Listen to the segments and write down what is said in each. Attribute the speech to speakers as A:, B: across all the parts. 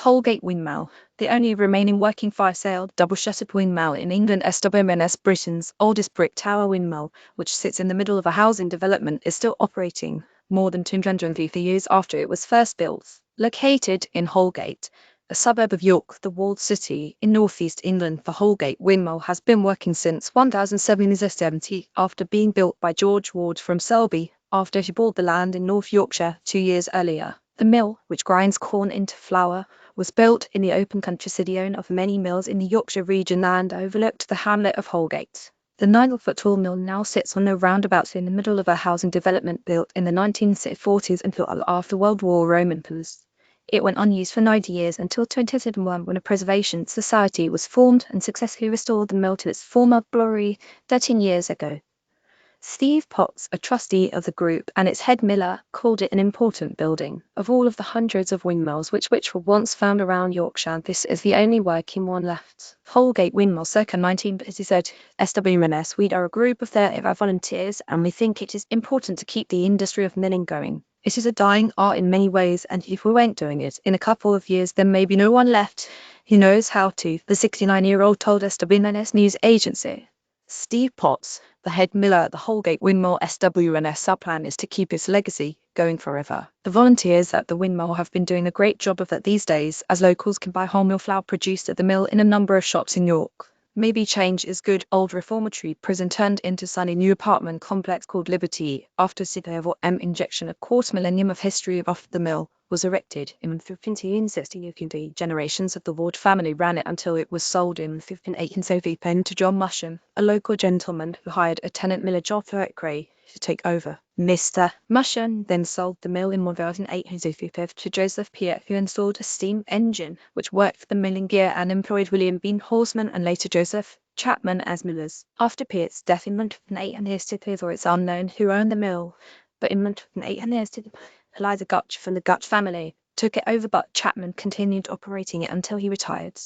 A: Holgate Windmill, the only remaining working fire-sailed, double-shuttered windmill in England. SWNS Britain's oldest brick tower windmill, which sits in the middle of a housing development, is still operating more than 250 years after it was first built. Located in Holgate, a suburb of York, the walled city in northeast England, the Holgate Windmill has been working since 1770 after being built by George Waud from Selby after he bought the land in North Yorkshire 2 years earlier. The mill, which grinds corn into flour, was built in the open country city of many mills in the Yorkshire region and overlooked the hamlet of Holgate. The 9-foot-tall mill now sits on a roundabout in the middle of a housing development built in the 1940s until after World War Roman peace. It went unused for 90 years until 2001, when a preservation society was formed and successfully restored the mill to its former glory 13 years ago. Steve Potts, a trustee of the group and its head miller, called it an important building. Of all of the hundreds of windmills which were once found around Yorkshire, this is the only working one left. Holgate Windmill, circa 1930. SWNS, we are a group of 35 volunteers, and we think it is important to keep the industry of milling going. It is a dying art in many ways, and if we weren't doing it, in a couple of years there may be no one left who knows how to, the 69-year-old told SWNS news agency. Steve Potts, the head miller at the Holgate Windmill SWNS, plan is to keep its legacy going forever. The volunteers at the windmill have been doing a great job of that these days, as locals can buy wholemeal flour produced at the mill in a number of shops in York. Maybe change is good. Old reformatory prison turned into sunny new apartment complex called Liberty after civil injection. A quarter millennium of history of the mill was erected in 1560. Generations of the Waud family ran it until it was sold in 1518 to John Musham, a local gentleman who hired a tenant miller George Waud to take over. Mr. Musham then sold the mill in 1855 to Joseph Piet, who installed a steam engine which worked for the milling gear and employed William Bean Horseman and later Joseph Chapman as millers. After Piet's death in 1863, it's unknown who owned the mill, but in 1863, Eliza Gutch from the Gutch family took it over, but Chapman continued operating it until he retired.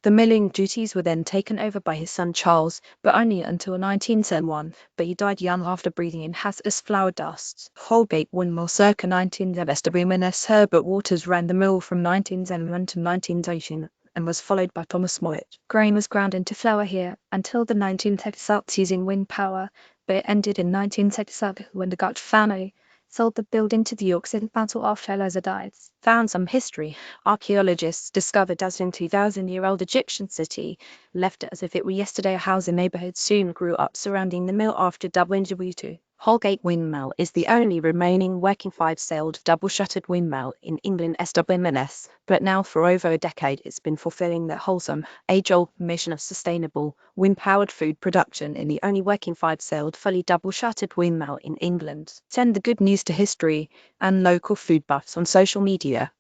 A: The milling duties were then taken over by his son Charles, but only until 1971, but he died young after breathing in hazardous flour dust. Holgate Windmill, circa 1970. SWNS Herbert Waters ran the mill from 1971 to 1918 and was followed by Thomas Moyet. Grain was ground into flour here until the 1930s using wind power, but it ended in 1937 when the Gutch family sold the building to the York City Council after Eliza died. Found some history. Archaeologists discovered as in 2,000-year-old Egyptian city, left it as if it were yesterday. A housing neighborhood soon grew up surrounding the mill after double-shuttered. Holgate Windmill is the only remaining working five-sailed double-shuttered windmill in England. SWNS, but now for over a decade it's been fulfilling the wholesome, age-old mission of sustainable, wind-powered food production in the only working five-sailed, fully double-shuttered windmill in England. Send the good news to history and local food buffs on social media.